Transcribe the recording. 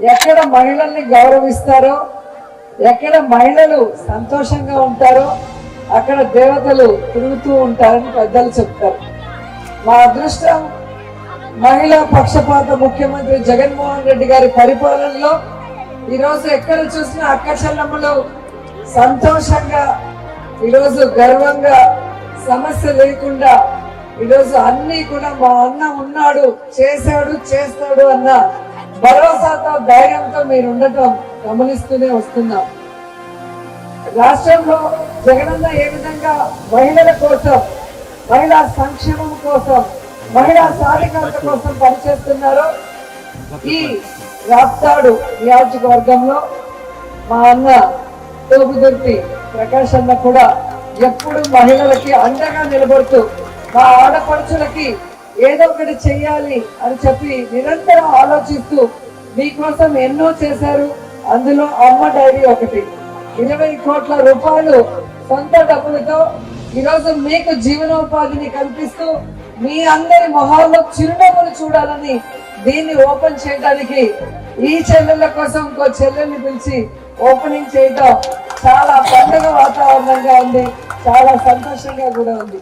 ఎక్కడ మహిళల్ని గౌరవిస్తారో, ఎక్కడ మహిళలు సంతోషంగా ఉంటారో అక్కడ దేవతలు తిరుగుతూ ఉంటారని పెద్దలు చెప్తారు. మా అదృష్టం మహిళా పక్షపాత ముఖ్యమంత్రి జగన్మోహన్ రెడ్డి గారి పరిపాలనలో ఈరోజు ఎక్కడ చూసినా అక్క చెల్లెమ్మలు సంతోషంగా, ఈరోజు గర్వంగా, సమస్య లేకుండా ఈరోజు అన్ని కూడా మా అన్న ఉన్నాడు, చేశాడు, చేస్తాడు అన్న భరోసాతో, ధైర్యంతో మీరు ఉండటం గమనిస్తూనే వస్తున్నాం. రాష్ట్రంలో జగనన్న ఏ విధంగా మహిళల కోసం, మహిళా సంక్షేమం కోసం, మహిళా సాధికారత కోసం పనిచేస్తున్నారో ఈ రాప్తాడు నియోజకవర్గంలో మా అన్న తోపుదుర్తి ప్రకాష్ అన్న కూడా ఎప్పుడు మహిళలకి అండగా నిలబడుతూ మా ఆడపడుచులకి ఏదో ఒకటి చెయ్యాలి అని చెప్పి నిరంతరం ఆలోచిస్తూ మీకోసం ఎన్నో చేశారు. అందులో అమ్మ డైరీ ఒకటి. 20 కోట్ల రూపాయలు సొంత డబ్బులతో ఈరోజు మీకు జీవనోపాధిని కల్పిస్తూ మీ అందరి మొహాల్లో చిరునవ్వులు చూడాలని దీన్ని ఓపెన్ చేయడానికి ఈ చెల్లెళ్ళ కోసం ఇంకో చెల్లెల్ని పిలిచి ఓపెనింగ్ చేయడం చాలా పండుగ వాతావరణంగా ఉంది, చాలా సంతోషంగా కూడా ఉంది.